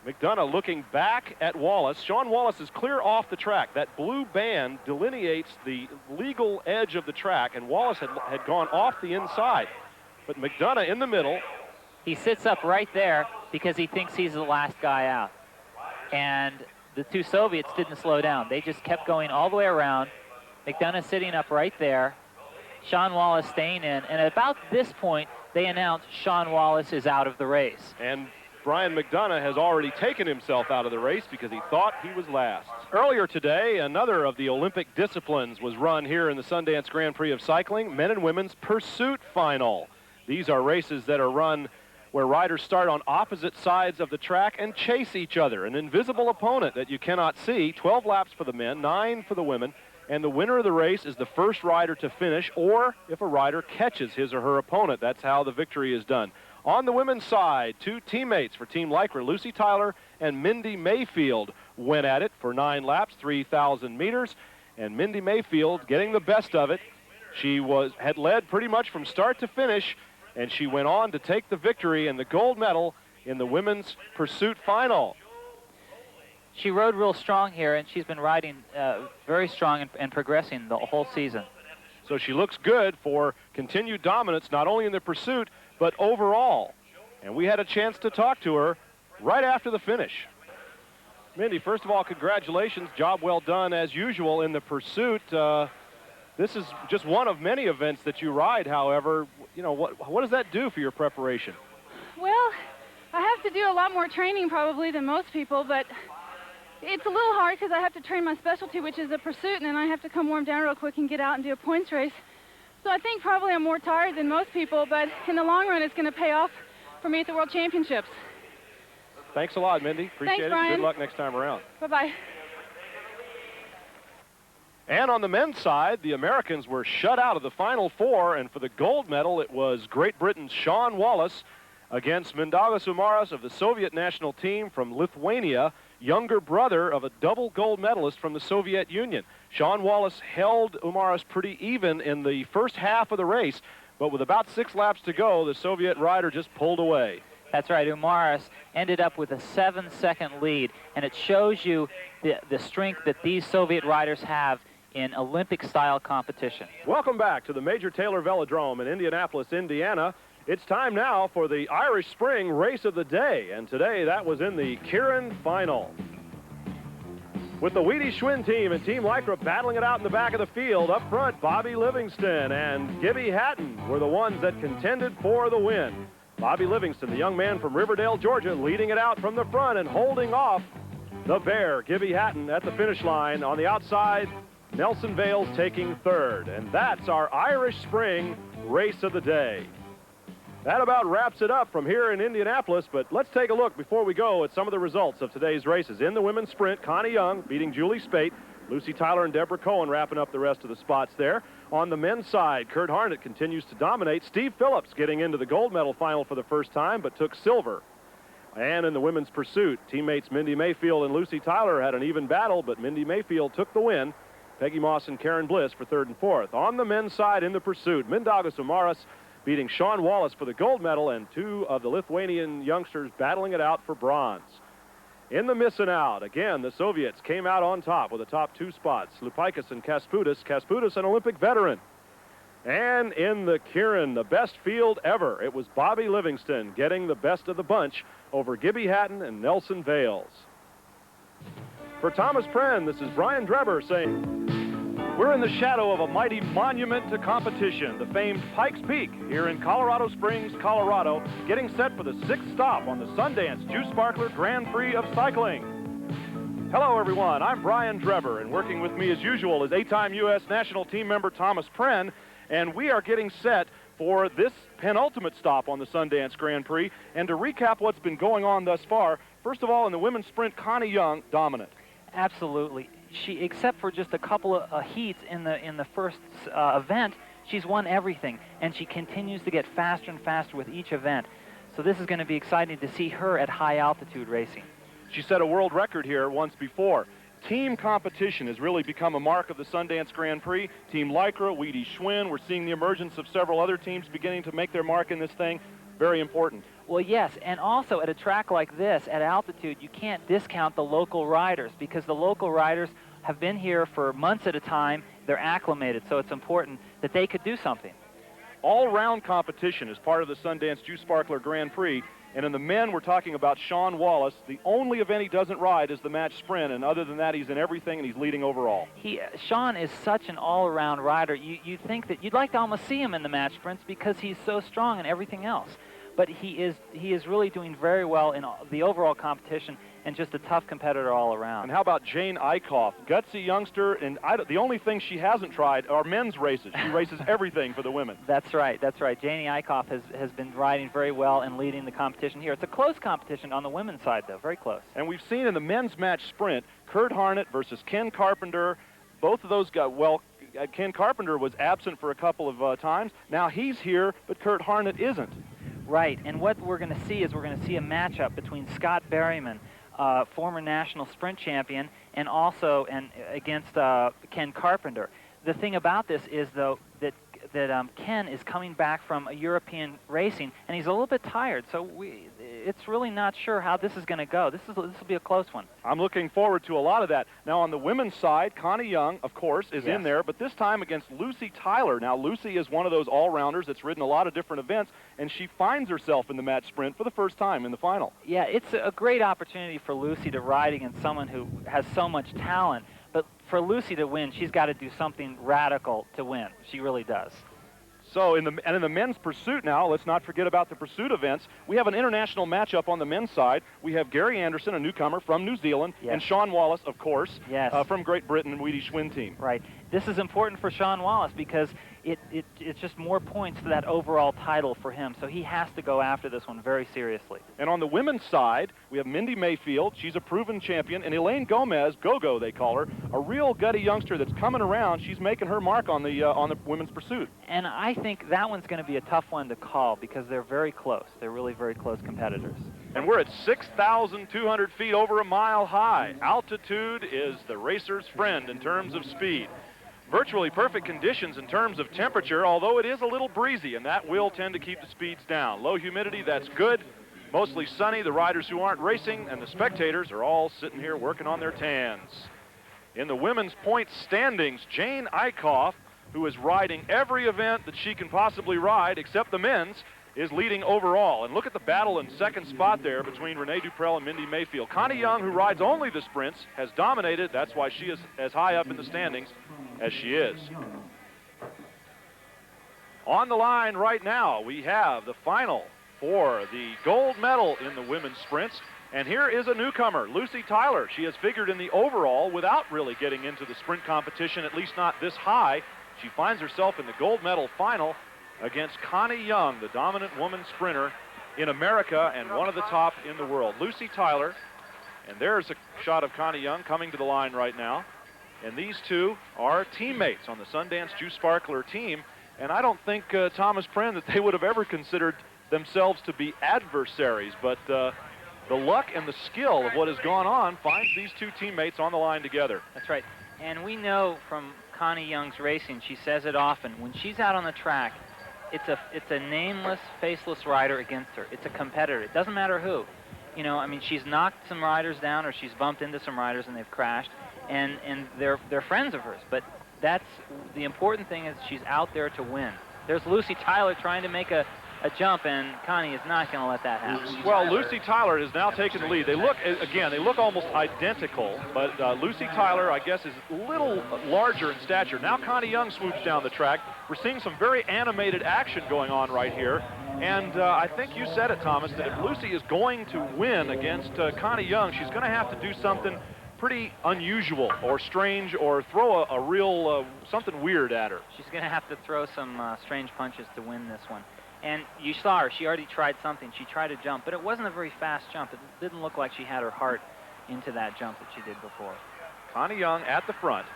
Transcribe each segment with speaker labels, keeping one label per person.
Speaker 1: McDonough looking back at Wallace. Sean Wallace is clear off the track. That blue band delineates the legal edge of the track, and Wallace had gone off the inside. But McDonough in the middle.
Speaker 2: He sits up right there because he thinks he's the last guy out. And the two Soviets didn't slow down. They just kept going all the way around. McDonough sitting up right there. Sean Wallace staying in. And at about this point, they announced Sean Wallace is out of the race.
Speaker 1: And Brian McDonough has already taken himself out of the race because he thought he was last. Earlier today, another of the Olympic disciplines was run here in the Sundance Grand Prix of Cycling, men and women's pursuit final. These are races that are run where riders start on opposite sides of the track and chase each other, an invisible opponent that you cannot see. 12 laps for the men, 9 for the women, and the winner of the race is the first rider to finish, or if a rider catches his or her opponent. That's how the victory is done. On the women's side, two teammates for Team Lycra, Lucy Tyler and Mindy Mayfield, went at it for 9 laps, 3,000 meters, and Mindy Mayfield getting the best of it. She had led pretty much from start to finish, and she went on to take the victory and the gold medal in the women's pursuit final.
Speaker 2: She rode real strong here, and she's been riding very strong and progressing the whole season.
Speaker 1: So she looks good for continued dominance, not only in the pursuit, but overall. And we had a chance to talk to her right after the finish. Mindy, first of all, congratulations. Job well done, as usual, in the pursuit. This is just one of many events that you ride, however. You know, what does that do for your preparation?
Speaker 3: Well, I have to do a lot more training probably than most people, but it's a little hard because I have to train my specialty, which is the pursuit, and then I have to come warm down real quick and get out and do a points race. So I think probably I'm more tired than most people, but in the long run, it's going to pay off for me at the World Championships.
Speaker 1: Thanks a lot, Mindy. Appreciate
Speaker 3: Thanks, Brian.
Speaker 1: it. Good luck next time around.
Speaker 3: Bye-bye.
Speaker 1: And on the men's side, the Americans were shut out of the Final Four, and for the gold medal, it was Great Britain's Sean Wallace against Mindaugas Umaras of the Soviet national team from Lithuania, younger brother of a double gold medalist from the Soviet Union. Sean Wallace held Umaras pretty even in the first half of the race, but with about 6 laps to go, the Soviet rider just pulled away.
Speaker 2: That's right. Umaras ended up with a 7-second lead, and it shows you the strength that these Soviet riders have in Olympic-style competition.
Speaker 1: Welcome back to the Major Taylor Velodrome in Indianapolis, Indiana. It's time now for the Irish Spring Race of the Day, and today that was in the Kieran Final. With the Wheatie Schwinn team and Team Lycra battling it out in the back of the field, up front, Bobby Livingston and Gibby Hatton were the ones that contended for the win. Bobby Livingston, the young man from Riverdale, Georgia, leading it out from the front and holding off the Bear, Gibby Hatton, at the finish line. On the outside, Nelson Vales taking third. And that's our Irish Spring Race of the Day. That about wraps it up from here in Indianapolis, but let's take a look before we go at some of the results of today's races. In the women's sprint, Connie Young beating Julie Spate, Lucy Tyler and Deborah Cohen wrapping up the rest of the spots there. On the men's side, Kurt Harnett continues to dominate. Steve Phillips getting into the gold medal final for the first time, but took silver. And in the women's pursuit, teammates Mindy Mayfield and Lucy Tyler had an even battle, but Mindy Mayfield took the win. Peggy Moss and Karen Bliss for third and fourth. On the men's side in the pursuit, Mindaugas Umaras beating Sean Wallace for the gold medal, and 2 of the Lithuanian youngsters battling it out for bronze. In the missing out, again, the Soviets came out on top with the top 2 spots, Lupaikas and Kasputis. Kasputis, an Olympic veteran. And in the Kieran, the best field ever, it was Bobby Livingston getting the best of the bunch over Gibby Hatton and Nelson Vales. For Thomas Prenn, this is Brian Dreber saying, we're in the shadow of a mighty monument to competition, the famed Pikes Peak here in Colorado Springs, Colorado, getting set for the 6th stop on the Sundance Juice Sparkler Grand Prix of Cycling. Hello, everyone. I'm Brian Dreber, and working with me as usual is 8-time U.S. national team member Thomas Prenn, and we are getting set for this penultimate stop on the Sundance Grand Prix. And to recap what's been going on thus far, first of all, in the women's sprint, Connie Young, dominant.
Speaker 2: Absolutely. She, except for just a couple of heats in the first event, she's won everything, and she continues to get faster and faster with each event. So this is going to be exciting to see her at high altitude racing.
Speaker 1: She set a world record here once before. Team competition has really become a mark of the Sundance Grand Prix. Team Lycra, Wheatie Schwinn, we're seeing the emergence of several other teams beginning to make their mark in this thing. Very important.
Speaker 2: Well, yes, and also at a track like this, at altitude, you can't discount the local riders because the local riders have been here for months at a time. They're acclimated, so it's important that they could do something.
Speaker 1: All-round competition is part of the Sundance Juice Sparkler Grand Prix. And in the men, we're talking about Sean Wallace. The only event he doesn't ride is the match sprint, and other than that, he's in everything, and he's leading overall.
Speaker 2: Sean is such an all-around rider. You'd think that you'd like to almost see him in the match sprints because he's so strong in everything else. But he is really doing very well in the overall competition and just a tough competitor all around.
Speaker 1: And how about Jane Eichhoff, gutsy youngster, and the only thing she hasn't tried are men's races. She races everything for the women.
Speaker 2: That's right, that's right. Janie Eichhoff has been riding very well and leading the competition here. It's a close competition on the women's side, though, very close. And
Speaker 1: we've seen in the men's match sprint, Kurt Harnett versus Ken Carpenter. Both of those guys, well, Ken Carpenter was absent for a couple of times. Now he's here, but Kurt Harnett isn't.
Speaker 2: Right, and what we're going to see is we're going to see a matchup between Scott Berryman, former national sprint champion, and also against Ken Carpenter. The thing about this is, though, that Ken is coming back from a European racing, and he's a little bit tired, so it's really not sure how this is going to go. This will be a close one.
Speaker 1: I'm looking forward to a lot of that. Now, on the women's side, Connie Young, of course, is in there, but this time against Lucy Tyler. Now, Lucy is one of those all-rounders that's ridden a lot of different events, and she finds herself in the match sprint for the first time in the final.
Speaker 2: Yeah, it's a great opportunity for Lucy to ride against someone who has so much talent. But for Lucy to win, she's got to do something radical to win. She really does.
Speaker 1: So in the men's pursuit now, let's not forget about the pursuit events. We have an international matchup on the men's side. We have Gary Anderson, a newcomer from New Zealand, and Sean Wallace, of course, from Great Britain and Wheatie Schwinn team.
Speaker 2: Right. This is important for Sean Wallace because it's just more points to that overall title for him. So he has to go after this one very seriously.
Speaker 1: And on the women's side, we have Mindy Mayfield. She's a proven champion. And Elaine Gomez, Go-Go they call her, a real gutty youngster that's coming around. She's making her mark on the women's pursuit.
Speaker 2: And I think that one's going to be a tough one to call because they're very close. They're really very close competitors.
Speaker 1: And we're at 6,200 feet over a mile high. Altitude is the racer's friend in terms of speed. Virtually perfect conditions in terms of temperature, although it is a little breezy, and that will tend to keep the speeds down. Low humidity, that's good. Mostly sunny. The riders who aren't racing and the spectators are all sitting here working on their tans. In the women's point standings, Jane Eichhoff, who is riding every event that she can possibly ride except the men's, is leading overall. And look at the battle in second spot there between Renee Duprell and Mindy Mayfield. Connie Young, who rides only the sprints, has dominated. That's why she is as high up in the standings as she is. On the line right now, we have the final for the gold medal in the women's sprints. And here is a newcomer, Lucy Tyler. She has figured in the overall without really getting into the sprint competition, at least not this high. She finds herself in the gold medal final against Connie Young, the dominant woman sprinter in America and one of the top in the world. Lucy Tyler, and there's a shot of Connie Young coming to the line right now. And these two are teammates on the Sundance Juice Sparkler team. And I don't think, Thomas Pren, that they would have ever considered themselves to be adversaries. But the luck and the skill of what has gone on finds these two teammates on the line together.
Speaker 2: That's right. And we know from Connie Young's racing, she says it often, when she's out on the track, it's a nameless, faceless rider against her. It's a competitor. It doesn't matter who. You know, I mean, she's knocked some riders down or she's bumped into some riders and they've crashed, and they're friends of hers. But that's the important thing, is she's out there to win. There's Lucy Tyler trying to make a jump, and Connie is not going to let that happen.
Speaker 1: Well, Lucy Tyler has now taken the lead. They look almost identical, but Lucy Tyler, I guess, is a little larger in stature. Now Connie Young swoops down the track. We're seeing some very animated action going on right here. And I think you said it, Thomas, that if Lucy is going to win against Connie Young, she's going to have to do something pretty unusual or strange, or throw a real something weird at her.
Speaker 2: She's going to have to throw some strange punches to win this one. And you saw her. She already tried something. She tried to jump, but it wasn't a very fast jump. It didn't look like she had her heart into that jump that she did before.
Speaker 1: Connie Young at the front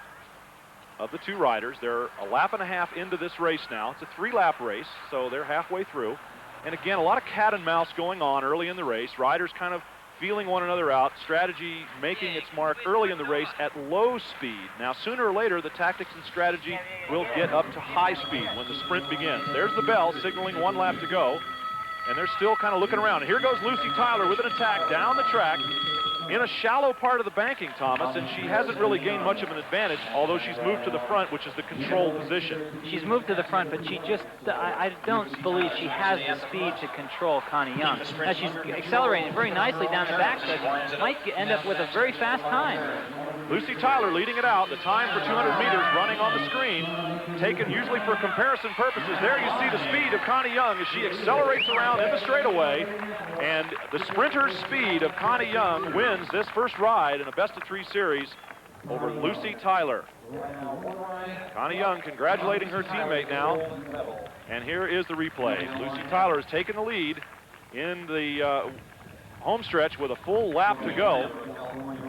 Speaker 1: of the two riders. They're a lap and a half into this race now. It's a 3-lap race, so they're halfway through. And again, a lot of cat and mouse going on early in the race. Riders kind of feeling one another out. Strategy making its mark early in the race at low speed. Now, sooner or later, the tactics and strategy will get up to high speed when the sprint begins. There's the bell signaling 1 lap to go. and they're still kind of looking around. And here goes Lucy Tyler with an attack down the track in a shallow part of the banking, Thomas, and she hasn't really gained much of an advantage, although she's moved to the front, which is the control position.
Speaker 2: She's moved to the front, but she just, I don't believe she has the speed to control Connie Young. Now she's accelerating very nicely down the backstretch, might end up with a very fast time.
Speaker 1: Lucy Tyler leading it out. The time for 200 meters running on the screen, taken usually for comparison purposes. There you see the speed of Connie Young as she accelerates around in the straightaway, and the sprinter's speed of Connie Young wins this first ride in a best-of-3 series over Lucy Tyler. Connie Young congratulating her teammate now, and here is the replay. Lucy Tyler has taken the lead in the home stretch with a full lap to go.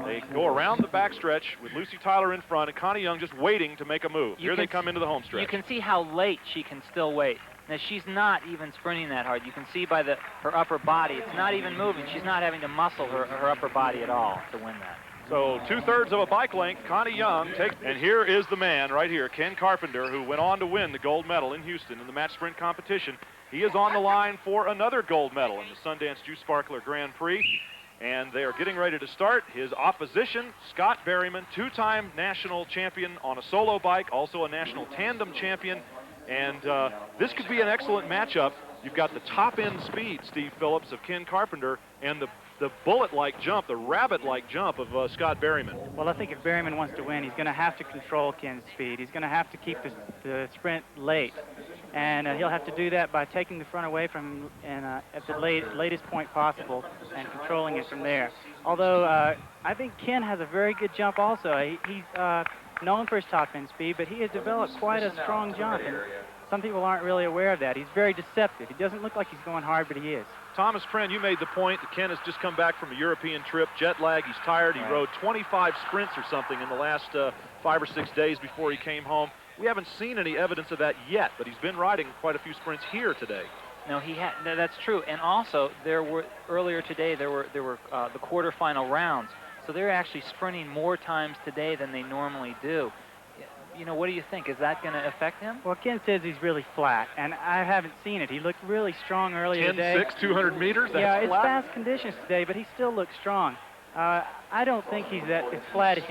Speaker 1: They go around the backstretch with Lucy Tyler in front and Connie Young just waiting to make a move. Here they come into the home stretch.
Speaker 2: You can see how late she can still wait. Now, she's not even sprinting that hard. You can see by her upper body, it's not even moving. She's not having to muscle her upper body at all to win that.
Speaker 1: So 2/3 of a bike length, Connie Young takes, and here is the man right here, Ken Carpenter, who went on to win the gold medal in Houston in the match sprint competition. He is on the line for another gold medal in the Sundance Juice Sparkler Grand Prix, and they are getting ready to start. His opposition, Scott Berryman, 2-time national champion on a solo bike, also a national tandem champion, and this could be an excellent matchup. You've got the top-end speed, Steve Phillips, of Ken Carpenter, and the bullet-like jump, the rabbit-like jump of Scott Berryman.
Speaker 4: Well, I think if Berryman wants to win, he's going to have to control Ken's speed. He's going to have to keep the sprint late. And he'll have to do that by taking the front away from him and, at the latest point possible and controlling it from there. Although I think Ken has a very good jump also. He's known for his top-end speed, but he has developed quite a strong jump. And some people aren't really aware of that. He's very deceptive. He doesn't look like he's going hard, but he is.
Speaker 1: Thomas Pren, you made the point that Ken has just come back from a European trip, jet lag, he's tired. He rode 25 sprints or something in the last 5 or 6 days before he came home. We haven't seen any evidence of that yet, but he's been riding quite a few sprints here today.
Speaker 2: No, no, that's true. And also, earlier today there were the quarterfinal rounds, so they're actually sprinting more times today than they normally do. You know, what do you think? Is that going to affect him?
Speaker 4: Well, Ken says he's really flat, and I haven't seen it. He looked really strong earlier today.
Speaker 1: 10-6, 200 meters, that's
Speaker 4: yeah,
Speaker 1: flat?
Speaker 4: it's fast conditions today, but he still looks strong. I don't think he's as flat as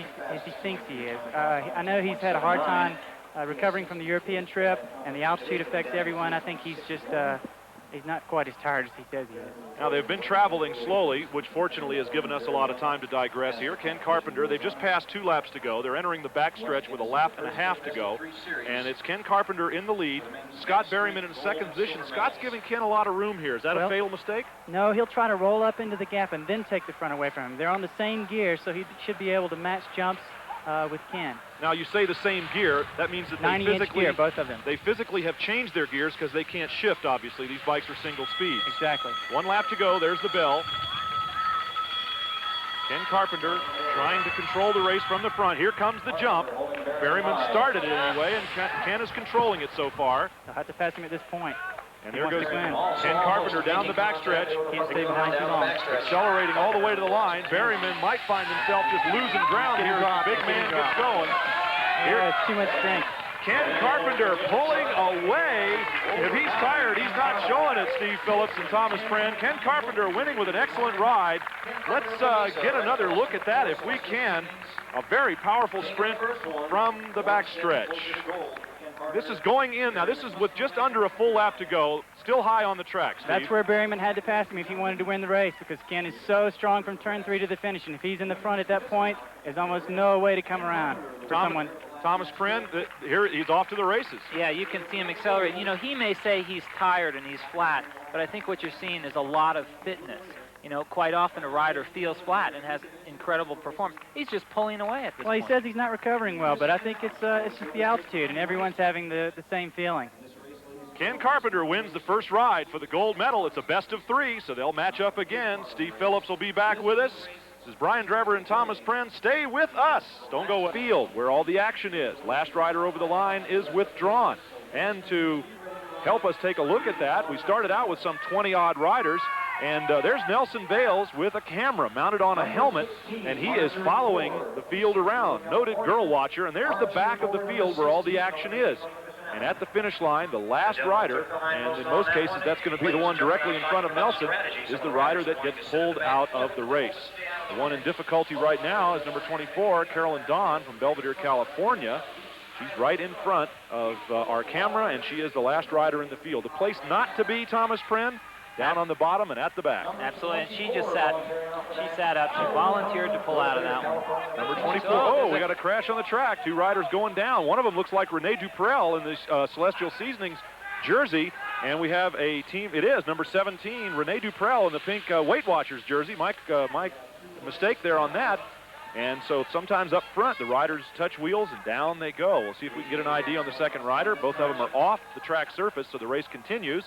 Speaker 4: he thinks he is. I know he's had a hard time recovering from the European trip, and the altitude affects everyone. I think he's just he's not quite as tired as he says he is.
Speaker 1: Now, they've been traveling slowly, which fortunately has given us a lot of time to digress here. Ken Carpenter, they've just passed 2 laps to go. They're entering the backstretch with a lap and a half to go. And it's Ken Carpenter in the lead. Scott Berryman in second position. Scott's giving Ken a lot of room here. Is that a fatal mistake?
Speaker 4: No, he'll try to roll up into the gap and then take the front away from him. They're on the same gear, so he should be able to match jumps with Ken.
Speaker 1: Now, you say the same gear. That means that they
Speaker 4: 90-inch gear, both of them.
Speaker 1: They physically have changed their gears because they can't shift, obviously. These bikes are single speed.
Speaker 4: Exactly.
Speaker 1: 1 lap to go. There's the bell. Ken Carpenter trying to control the race from the front. Here comes the jump. Berryman started it anyway, and Ken is controlling it so far.
Speaker 4: They'll have to pass him at this point.
Speaker 1: And there goes Ken Carpenter down the backstretch.
Speaker 4: Can't stay behind too long.
Speaker 1: Accelerating all the way to the line. Berryman might find himself just losing ground here as the big man gets going.
Speaker 4: Here, it's too much strength.
Speaker 1: Ken Carpenter pulling away. If he's tired, he's not showing it, Steve Phillips and Thomas Pren. Ken Carpenter winning with an excellent ride. Let's get another look at that if we can. A very powerful sprint from the backstretch. This is going in. Now, this is with just under a full lap to go. Still high on the track, Steve.
Speaker 4: That's where Berryman had to pass him if he wanted to win the race, because Ken is so strong from turn 3 to the finish. And if he's in the front at that point, there's almost no way to come around for someone.
Speaker 1: Thomas Pren, here he's off to the races.
Speaker 2: Yeah, you can see him accelerate. You know, he may say he's tired and he's flat, but I think what you're seeing is a lot of fitness. You know, quite often a rider feels flat and has incredible performance. He's just pulling away at this point.
Speaker 4: Well, he says he's not recovering well, but I think it's just the altitude, and everyone's having the same feeling.
Speaker 1: Ken Carpenter wins the first ride for the gold medal. It's a best-of-3, so they'll match up again. Steve Phillips will be back with us. This is Brian Drever and Thomas Pren. Stay with us. Don't go to the field where all the action is. Last rider over the line is withdrawn. And to help us take a look at that, we started out with some 20-odd riders. And there's Nelson Bales with a camera mounted on a helmet, and he is following the field around. Noted girl watcher, and there's the back of the field where all the action is. And at the finish line, the last rider, and in most cases that's going to be the one directly in front of Nelson, is the rider that gets pulled out of the race. The one in difficulty right now is number 24, Carolyn Dawn from Belvedere, California. She's right in front of our camera, and she is the last rider in the field. The place not to be, Thomas Pren, down on the bottom and at the back.
Speaker 2: Absolutely, and she sat up. She volunteered to pull out of that one.
Speaker 1: Number 24, oh, we got a crash on the track. Two riders going down. One of them looks like Renee Duprel in the Celestial Seasonings jersey, and we have a team, it is number 17, Renee Duprel in the pink Weight Watchers jersey. My mistake there on that. And so sometimes up front, the riders touch wheels and down they go. We'll see if we can get an ID on the second rider. Both of them are off the track surface, so the race continues.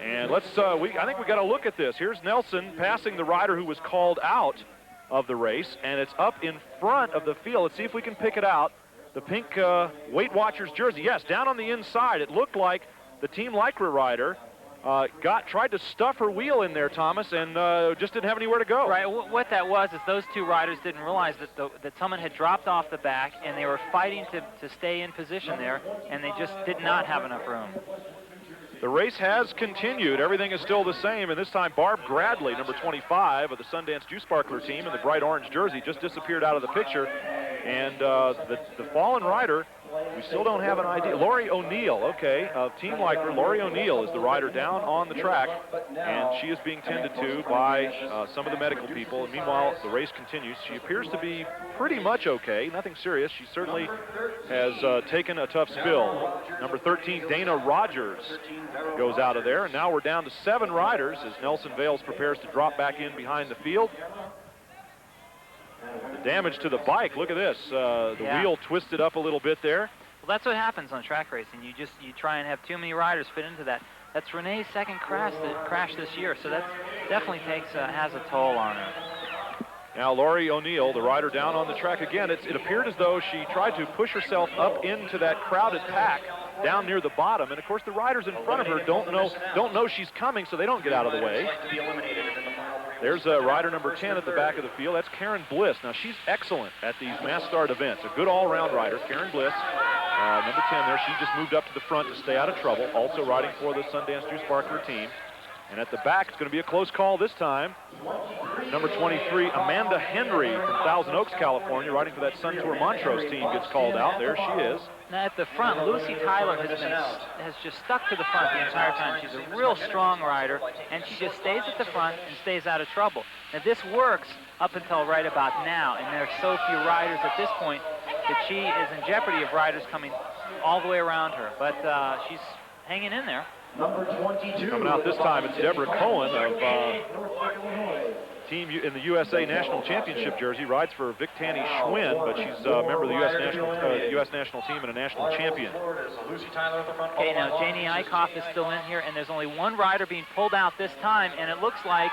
Speaker 1: And let's, I think we got to look at this. Here's Nelson passing the rider who was called out of the race, and it's up in front of the field. Let's see if we can pick it out. The pink Weight Watchers jersey, yes, down on the inside. It looked like the Team Lycra rider tried to stuff her wheel in there, Thomas, and just didn't have anywhere to go.
Speaker 2: Right, what that was is those two riders didn't realize that someone had dropped off the back, and they were fighting to stay in position there, and they just did not have enough room.
Speaker 1: The race has continued. Everything is still the same, and this time Barb Gradley, number 25 of the Sundance Juice Sparkler team in the bright orange jersey, just disappeared out of the picture. And the fallen rider, we still don't have an idea. Lori O'Neill, okay, of Team Lycra. Lori O'Neill is the rider down on the track, and she is being tended to by some of the medical people. And meanwhile, the race continues. She appears to be pretty much okay, nothing serious. She certainly has taken a tough spill. Number 13, Dana Rogers, goes out of there. And now we're down to 7 riders as Nelson Vales prepares to drop back in behind the field. The damage to the bike, look at this. The wheel twisted up a little bit there.
Speaker 2: Well, that's what happens on track racing. You try and have too many riders fit into that. That's Renee's second crash this year, so that definitely has a toll on her.
Speaker 1: Now Lori O'Neill, the rider down on the track again. It appeared as though she tried to push herself up into that crowded pack down near the bottom, and of course the riders in front of her don't know she's coming, so they don't get out of the way. There's rider number 10 at the back of the field. That's Karen Bliss. Now, she's excellent at these mass start events. A good all-around rider. Karen Bliss, number 10 there. She just moved up to the front to stay out of trouble. Also riding for the Sundance Juice Sparkler team. And at the back, it's going to be a close call this time. Number 23, Amanda Henry from Thousand Oaks, California, riding for that Sun Tour Montrose team, gets called out. There she is.
Speaker 2: Now at the front, Lucy Tyler has just stuck to the front the entire time. She's a real strong rider, and she just stays at the front and stays out of trouble. Now this works up until right about now, and there are so few riders at this point that she is in jeopardy of riders coming all the way around her. But she's hanging in there.
Speaker 1: Number 22. Coming out this time, it's Deborah Cohen of team in the USA National Championship jersey. Rides for Vic Tanny Schwinn, but she's a member of the U.S. national team and a national champion.
Speaker 2: Okay, now Janie Eichhoff is still in here, and there's only one rider being pulled out this time, and it looks like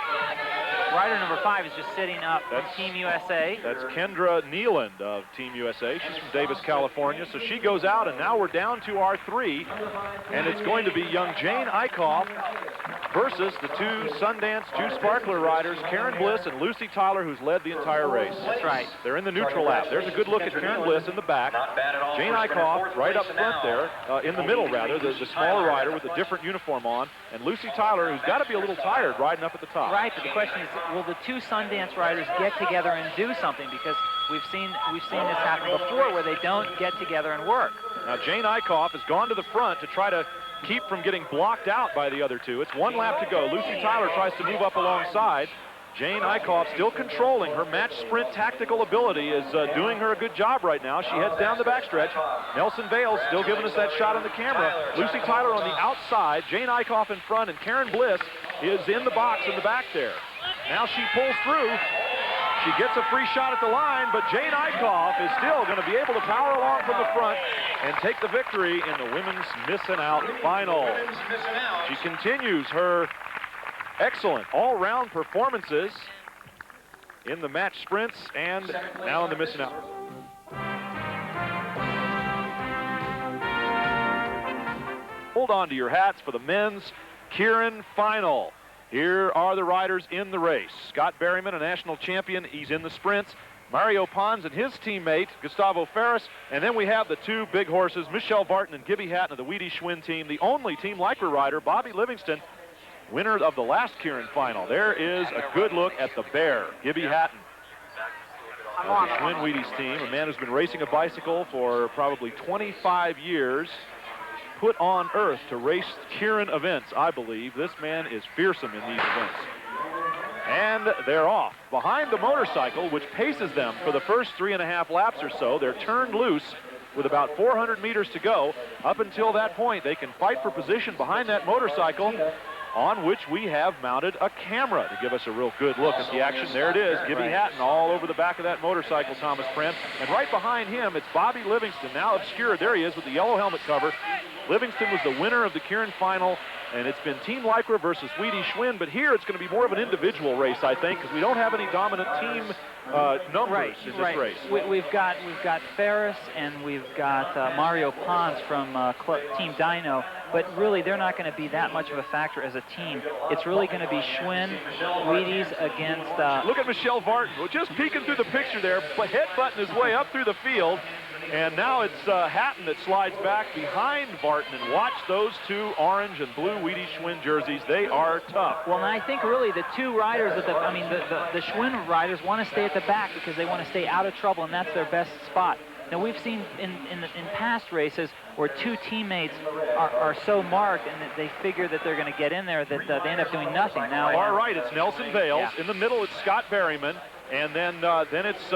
Speaker 2: rider number 5 is just sitting up from Team USA.
Speaker 1: That's Kendra Nealand of Team USA. She's from Davis, California. So she goes out, and now we're down to our 3. And it's going to be young Jane Eichhoff versus the 2 Sundance Juice Sparkler riders, Karen Bliss and Lucy Tyler, who's led the entire race.
Speaker 2: That's right.
Speaker 1: They're in the neutral lap. There's a good look at Karen Bliss in the back. Jane Eichhoff right up front there, in the middle rather, the smaller rider with a different uniform on. And Lucy Tyler, who's got to be a little tired, riding up at the top.
Speaker 2: Right, but the question is, will the 2 Sundance riders get together and do something? Because we've seen this happen before where they don't get together and work.
Speaker 1: Now Jane Eichhoff has gone to the front to try to keep from getting blocked out by the other 2. It's 1 lap to go. Lucy Tyler tries to move up alongside. Jane Eichhoff still controlling. Her match sprint tactical ability is doing her a good job right now. She heads down the backstretch. Nelson Vales still giving us that shot on the camera. Lucy Tyler on the outside. Jane Eichhoff in front, and Karen Bliss is in the box in the back there. Now she pulls through. She gets a free shot at the line, but Jane Eichhoff is still going to be able to power along from the front and take the victory in the Women's Missin' Out final. She continues her excellent all-round performances in the match sprints and now in the Missin' Out. Hold on to your hats for the men's Kieran final. Here are the riders in the race. Scott Berryman, a national champion. He's in the sprints. Mario Pons and his teammate, Gustavo Ferris. And then we have the two big horses, Michelle Vartan and Gibby Hatton of the Wheaties Schwinn team. The only Team Lycra rider, Bobby Livingston, winner of the last Kieran final. There is a good look at the bear, Gibby Hatton of the Schwinn Wheaties team, a man who's been racing a bicycle for probably 25 years. Put on earth to race Kieran events, I believe. This man is fearsome in these events. And they're off. Behind the motorcycle, which paces them for the first 3.5 laps or so, they're turned loose with about 400 meters to go. Up until that point, they can fight for position behind that motorcycle, on which we have mounted a camera to give us a real good look at the action. There it is, Gibby Hatton all over the back of that motorcycle, Thomas Prenn. And right behind him, it's Bobby Livingston, now obscured. There he is with the yellow helmet cover. Livingston was the winner of the Kieran final, and it's been Team Lycra versus Wheaties Schwinn, but here it's going to be more of an individual race, I think, because we don't have any dominant team numbers in this race.
Speaker 2: We've got Ferris and we've got Mario Pons from Team Dino, but really they're not going to be that much of a factor as a team. It's really going to be Schwinn, Wheaties against...
Speaker 1: Look at Michelle Vartan, just peeking through the picture there, headbutting his way up through the field. And now it's Hatton that slides back behind Vartan, and watch those two orange and blue Wheaties Schwinn jerseys. They are tough.
Speaker 2: Well, and I think really the two riders, the Schwinn riders want to stay at the back because they want to stay out of trouble, and that's their best spot. Now, we've seen in past races where two teammates are so marked and that they figure that they're going to get in there that they end up doing nothing. Now,
Speaker 1: all right, it's Nelson Vales. Yeah. In the middle, it's Scott Berryman. And then it's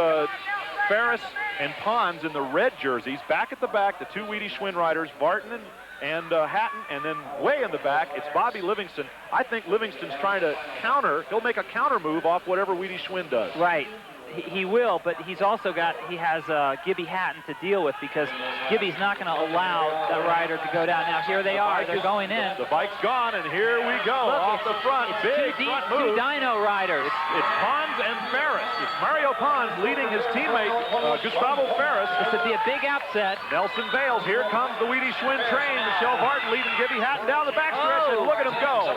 Speaker 1: Ferris and Pons in the red jerseys. Back at the back, the two Wheaties Schwinn riders, Vartan and Hatton. And then way in the back, it's Bobby Livingston. I think Livingston's trying to counter. He'll make a counter move off whatever Wheaties Schwinn does.
Speaker 2: Right. He will, but he has Gibby Hatton to deal with because Gibby's not going to allow the rider to go down. Now, here they are. They're going in.
Speaker 1: The bike's gone, and here we go.
Speaker 2: Look,
Speaker 1: off the front. Big front move.
Speaker 2: Two Dino riders.
Speaker 1: It's Pons and Ferris. It's Mario Pons leading his teammate, Gustavo Ferris.
Speaker 2: This would be a big upset.
Speaker 1: Nelson Vales. Here comes the Wheaties Schwinn train. Michelle Vartan leading Gibby Hatton down the backstretch, and look at him go.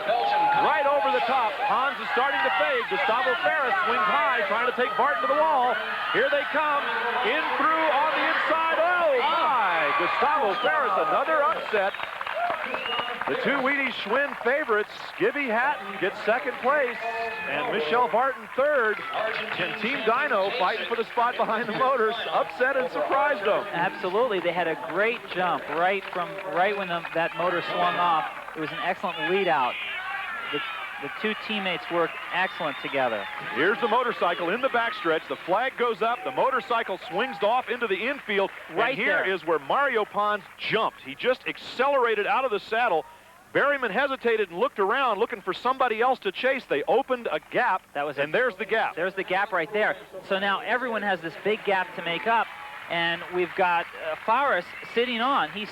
Speaker 1: Right over the top. Pons is starting to fade. Gustavo Ferris swings high, trying to take Vartan to the wall. Here they come, in through on the inside. Oh my! Gustavo Ferris, another upset. The two Wheaties Schwinn favorites, Gibby Hatton gets second place, and Michelle Vartan third. And Team Dino fighting for the spot behind the motors, upset and surprised them.
Speaker 2: Absolutely, they had a great jump right when that motor swung off. It was an excellent lead out. The two teammates worked excellent together.
Speaker 1: Here's the motorcycle in the backstretch. The flag goes up. The motorcycle swings off into the infield.
Speaker 2: Right
Speaker 1: and here is where Mario Pons jumped. He just accelerated out of the saddle. Berryman hesitated and looked around, looking for somebody else to chase. They opened a gap, and there's the gap.
Speaker 2: There's the gap right there. So now everyone has this big gap to make up. And we've got Faris sitting on. He's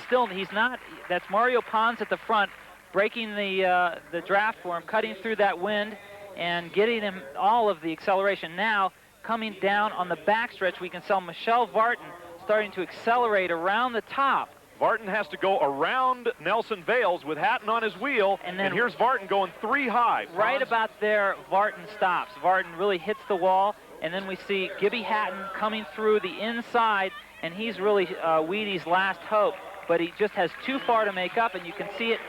Speaker 2: not. That's Mario Pons at the front, breaking the draft for him, cutting through that wind and getting him all of the acceleration. Now, coming down on the backstretch, we can see Michelle Vartan starting to accelerate around the top.
Speaker 1: Vartan has to go around Nelson Vales with Hatton on his wheel, and here's Vartan going 3 high.
Speaker 2: Right about there, Vartan stops. Vartan really hits the wall, and then we see Gibby Hatton coming through the inside, and he's really Wheaties' last hope, but he just has too far to make up, and you can see it.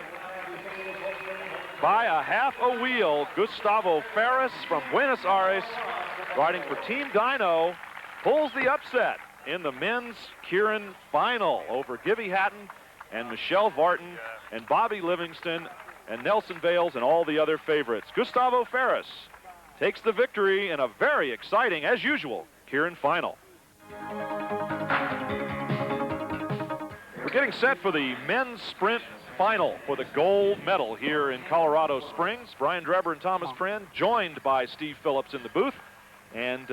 Speaker 1: By a half a wheel, Gustavo Ferris from Buenos Aires, riding for Team Dino, pulls the upset in the men's Kieran final over Gibby Hatton and Michelle Vartan and Bobby Livingston and Nelson Vales and all the other favorites. Gustavo Ferris takes the victory in a very exciting, as usual, Kieran final. We're getting set for the men's sprint final for the gold medal here in Colorado Springs. Brian Drebber and Thomas Prenn, joined by Steve Phillips in the booth. And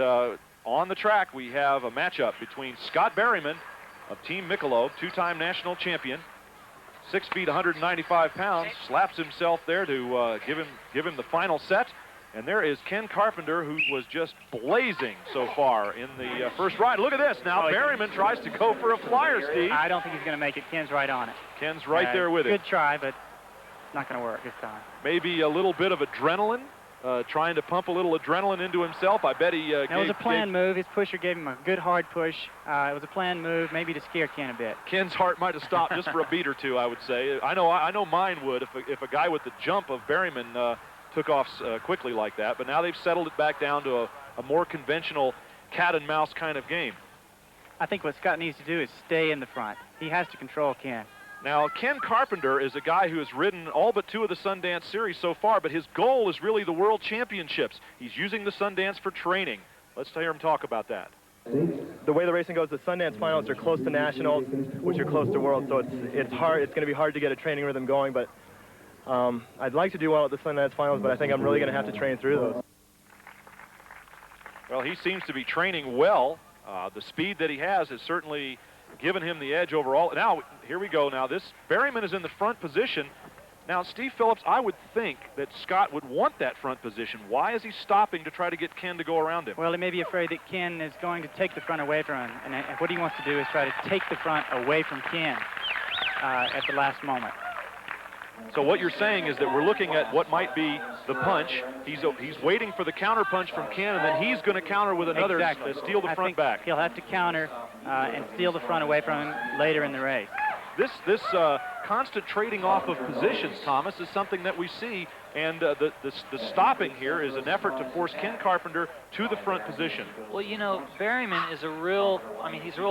Speaker 1: on the track, we have a matchup between Scott Berryman of Team Michelob, 2-time national champion, 6 feet, 195 pounds, slaps himself there to give him the final set. And there is Ken Carpenter, who was just blazing so far in the first ride. Look at this. Now Berryman tries to go for a flyer, Steve.
Speaker 4: I don't think he's going to make it. Ken's right on it.
Speaker 1: Ken's right there with it.
Speaker 4: Good try, but not going to work this time.
Speaker 1: Maybe a little bit of adrenaline, trying to pump a little adrenaline into himself. I bet he
Speaker 4: It was a planned move. His pusher gave him a good hard push. It was a planned move, maybe to scare Ken a bit.
Speaker 1: Ken's heart might have stopped just for a beat or two, I would say. I know mine would if a guy with the jump of Berryman took off quickly like that. But now they've settled it back down to a more conventional cat and mouse kind of game.
Speaker 4: I think what Scott needs to do is stay in the front. He has to control Ken.
Speaker 1: Now, Ken Carpenter is a guy who has ridden all but 2 of the Sundance series so far, but his goal is really the World Championships. He's using the Sundance for training. Let's hear him talk about that.
Speaker 5: The way the racing goes, the Sundance finals are close to nationals, which are close to world, so it's hard. It's going to be hard to get a training rhythm going, but I'd like to do well at the Sundance finals, but I think I'm really going to have to train through those.
Speaker 1: Well, he seems to be training well. The speed that he has certainly given him the edge overall. Now, here we go. Now, this Berryman is in the front position. Now, Steve Phillips, I would think that Scott would want that front position. Why is he stopping to try to get Ken to go around him?
Speaker 4: Well, he may be afraid that Ken is going to take the front away from him, and what he wants to do is try to take the front away from Ken at the last moment.
Speaker 1: So what you're saying is that we're looking at what might be the punch. He's waiting for the counter punch from Ken, and then he's going to counter with another
Speaker 4: exactly.
Speaker 1: to steal the
Speaker 4: I
Speaker 1: front
Speaker 4: think
Speaker 1: back.
Speaker 4: He'll have to counter and steal the front away from him later in the race.
Speaker 1: This constant trading off of positions, Thomas, is something that we see, and the stopping here is an effort to force Ken Carpenter to the front position.
Speaker 2: Well, you know, Berryman is he's a real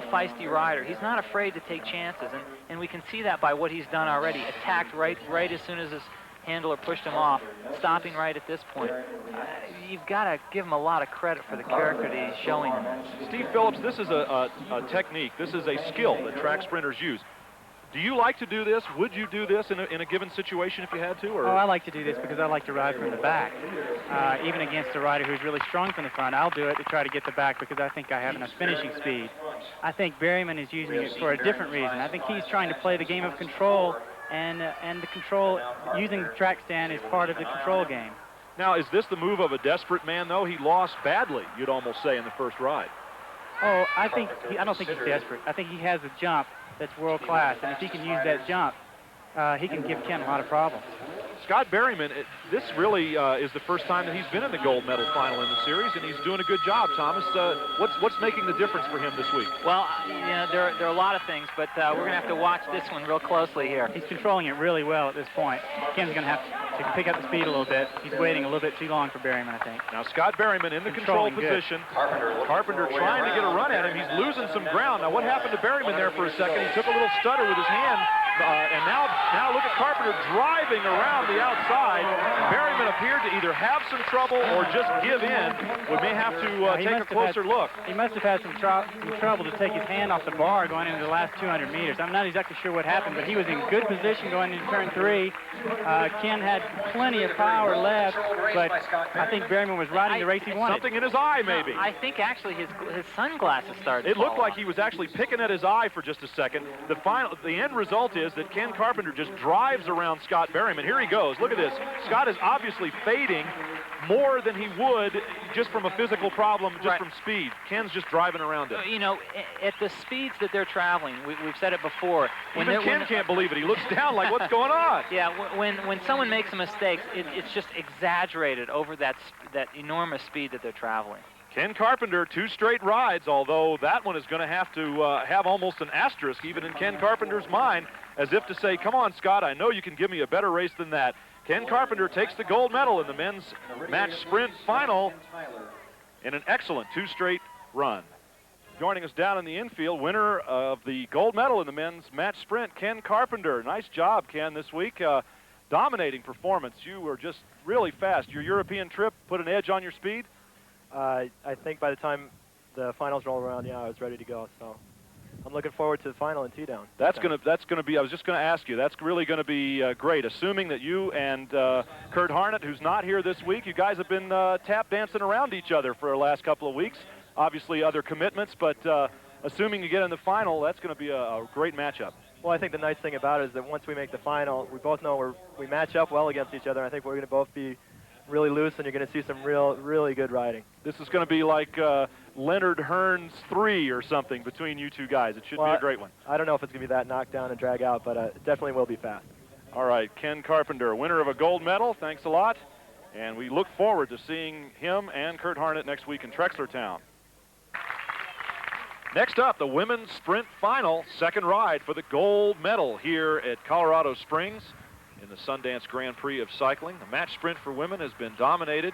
Speaker 2: feisty rider. He's not afraid to take chances, and we can see that by what he's done already. Attacked right as soon as his handler pushed him off, stopping right at this point. You've got to give him a lot of credit for the character that he's showing in this.
Speaker 1: Steve Phillips, this is a technique. This is a skill that track sprinters use. Do you like to do this? Would you do this in a given situation if you had to? Or?
Speaker 4: Oh, I like to do this because I like to ride from the back. Even against a rider who's really strong from the front, I'll do it to try to get the back because I think I have enough finishing speed. I think Berryman is using it for a different reason. I think he's trying to play the game of control, and the control, using the track stand is part of the control game.
Speaker 1: Now, is this the move of a desperate man, though? He lost badly, you'd almost say, in the first ride.
Speaker 4: Oh, I don't think he's desperate. I think he has a jump that's world class, and if he can use that jump, he can give Ken a lot of problems.
Speaker 1: Scott Berryman, this really is the first time that he's been in the gold medal final in the series, and he's doing a good job, Thomas. What's making the difference for him this week?
Speaker 2: Well, you know, there are a lot of things, but we're going to have to watch this one real closely here.
Speaker 4: He's controlling it really well at this point. Ken's going to have to pick up the speed a little bit. He's waiting a little bit too long for Berryman, I think.
Speaker 1: Now, Scott Berryman in the control position. Carpenter trying to get a run at him. He's losing some ground. Now, what happened to Berryman there for a second? He took a little stutter with his hand, and now look at Carpenter driving around the outside. Berryman appeared to either have some trouble or just give in. We may have to take a closer look.
Speaker 4: He must have had some trouble to take his hand off the bar going into the last 200 meters. I'm not exactly sure what happened, but he was in good position going into turn 3. Ken had plenty of power left, but I think Berryman was riding the race he wanted.
Speaker 1: Something in his eye, maybe.
Speaker 2: I think actually his sunglasses started to
Speaker 1: It looked
Speaker 2: fall
Speaker 1: like
Speaker 2: off.
Speaker 1: he was actually picking at his eye for just a second. The end result is that Ken Carpenter just drives around Scott Berryman. Here he goes. Look at this. Scott is obviously fading more than he would just from a physical problem, just from speed. Ken's just driving around him.
Speaker 2: You know, at the speeds that they're traveling, we've said it before.
Speaker 1: Even Ken can't believe it. He looks down like, what's going on?
Speaker 2: Yeah, when someone makes a mistake, it's just exaggerated over that enormous speed that they're traveling.
Speaker 1: Ken Carpenter, 2 straight rides, although that one is going to have almost an asterisk even in Ken Carpenter's mind, as if to say, come on, Scott, I know you can give me a better race than that. Ken Carpenter takes the gold medal in the men's match sprint final in an excellent 2 straight run. Joining us down in the infield, winner of the gold medal in the men's match sprint, Ken Carpenter. Nice job, Ken, this week. Dominating performance. You were just really fast. Your European trip put an edge on your speed?
Speaker 5: I think by the time the finals roll around, yeah, I was ready to go. So I'm looking forward to the final in T-down.
Speaker 1: That's gonna be. I was just gonna ask you. That's really gonna be great. Assuming that you and Kurt Harnett, who's not here this week, you guys have been tap dancing around each other for the last couple of weeks. Obviously, other commitments, but assuming you get in the final, that's gonna be a great matchup.
Speaker 5: Well, I think the nice thing about it is that once we make the final, we both know we match up well against each other. I think we're going to both be really loose, and you're going to see some really good riding.
Speaker 1: This is going to be like Leonard Hearn's 3 or something between you two guys. It should be a great one.
Speaker 5: I don't know if it's going to be that knockdown and drag out, but it definitely will be fast.
Speaker 1: All right, Ken Carpenter, winner of a gold medal. Thanks a lot. And we look forward to seeing him and Kurt Harnett next week in Trexlertown. Next up, the women's sprint final, second ride for the gold medal here at Colorado Springs in the Sundance Grand Prix of cycling. The match sprint for women has been dominated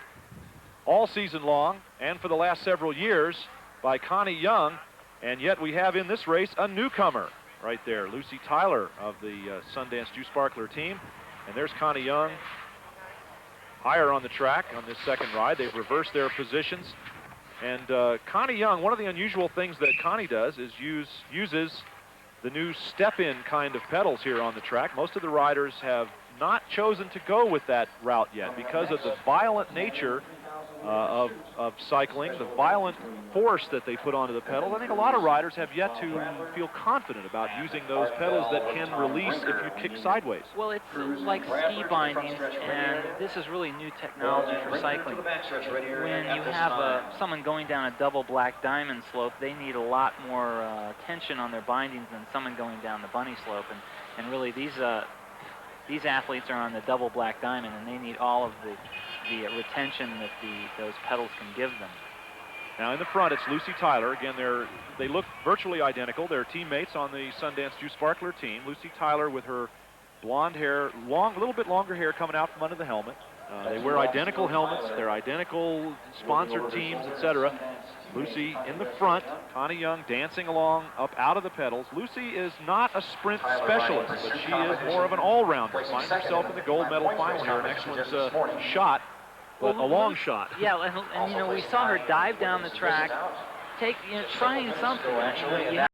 Speaker 1: all season long and for the last several years by Connie Young, and yet we have in this race a newcomer right there, Lucy Tyler of the Sundance Dew Sparkler team. And there's Connie Young higher on the track on this second ride. They've reversed their positions. And Connie Young, one of the unusual things that Connie does is uses the new step-in kind of pedals here on the track. Most of the riders have not chosen to go with that route yet because of the violent nature of cycling, the violent force that they put onto the pedals. I think a lot of riders have yet to feel confident about using those pedals that can release if you kick sideways.
Speaker 2: Well, it's like ski bindings, and this is really new technology for cycling. When you have someone going down a double black diamond slope, they need a lot more tension on their bindings than someone going down the bunny slope. And really, these athletes are on the double black diamond, and they need all of the retention that those pedals can give them.
Speaker 1: Now in the front, it's Lucy Tyler. Again, they look virtually identical. They're teammates on the Sundance Dew Sparkler team. Lucy Tyler with her blonde hair, a little bit longer hair coming out from under the helmet. They wear identical helmets. They're identical sponsored teams, etc. Lucy in the front, Connie Young dancing along up out of the pedals. Lucy is not a sprint specialist, but she is more of an all-rounder. Finds herself in the gold medal final here, an excellent shot, but a long shot.
Speaker 2: Yeah, and you know, we saw her dive down the track, trying something.